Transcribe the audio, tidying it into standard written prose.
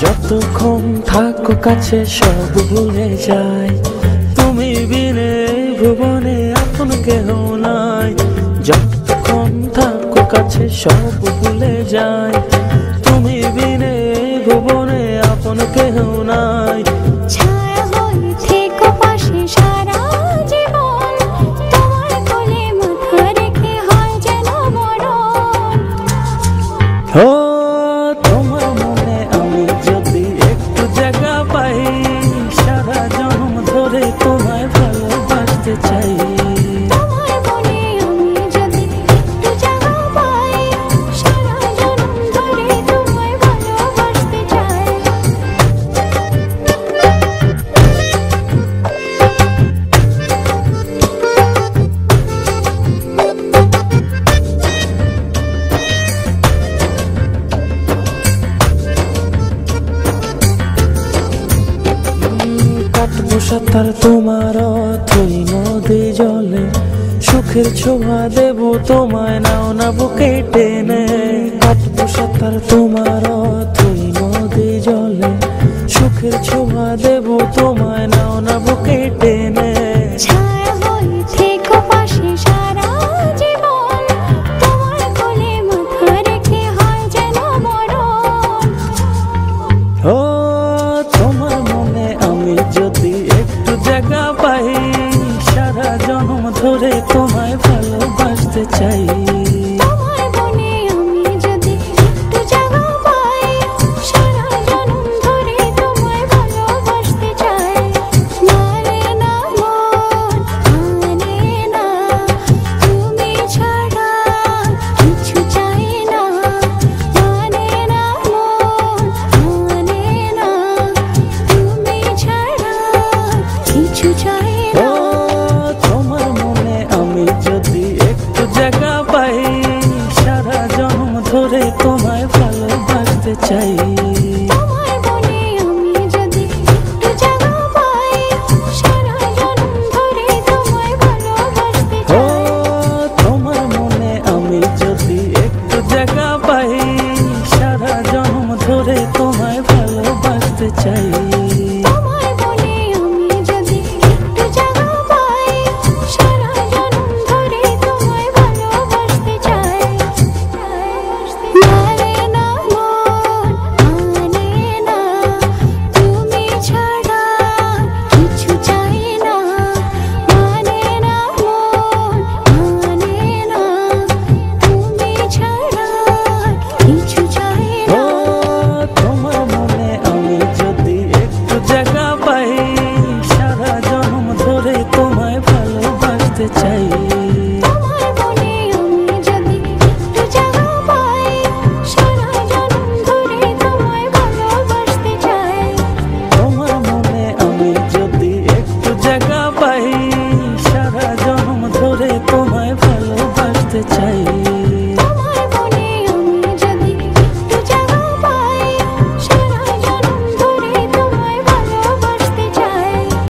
যতক্ষণ থাকো কাছে সব ভুলে যাই, তুমি বিনে ভুবনে আপন কেহ নাই। যতক্ষণ থাকো কাছে সব ভুলে যাই, তুমি বিনে ভুবনে আপন কেহ নাই। ছায়া হয়ে থেকো পাশে সারা জীবন, তোমার কোলে মাথা রেখে হয় যেন মরণ। তোমার মনে আমি যদি একটু জায়গা পাই, সারা জন্ম ধরে তোমায় ভালোবাসতে চাই। তোমার মনে আমি যদি একটু জায়গা পাই, সারা জন্ম ধরে তোমায় ভালোবাসতে চাই। কাটবো সাঁতার তোমার অথই নদী জলে, সুখের ছোঁয়া দেবো তোমায়, নাও না বুকে টেনে। কাটবো সাঁতার তোমার অথই নদী জলে, সুখের ছোঁয়া দেবো তোমায়, নাও না বুকে টেনে। ছায়া হয়ে থেকো পাশে সারা জীবন, তোমার কোলে মাথা রেখে হয় যেন মরণ। তোমার মনে আমি যদি একটু জায়গা পাই, সারা জন্ম ধরে তোমায় ভালোবাসতে চাই। তোমার মনে আমি যদি একটু জায়গা পাই, সারা জন্ম ধরে তোমায় ভালোবাসতে চাই। মানে না মন, মানে না, তুমি ছাড়া কিছু চাই না। মানে না মন, মানে না, তুমি ছাড়া কিছু চাই না। তোমার মনে আমি যদি একটু জায়গা পাই, সারা জন্ম ধরে তোমায় ভালোবাসতে চাই। তোমার মনে আমি যদি একটু জায়গা পাই, সারা জন্ম ধরে তোমায় ভালোবাসতে চাই। তোমার মনে আমি যদি একটু জায়গা পাই, সারা জন্ম ধরে তোমায় ভালোবাসতে চাই। তোমার মনে আমি যদি একটু জায়গা পাই, সারা জন্ম ধরে তোমায় ভালোবাসতে চাই। মানে না মন, মানে না, তুমি ছাড়া কিছু চাই না। মানে না মন, মানে না, তুমি ছাড়া কিছু চাই না। তোমার মনে আমি যদি একটু জায়গা পাই, সারা জন্ম ধরে তোমায় ভালোবাসতে চাই।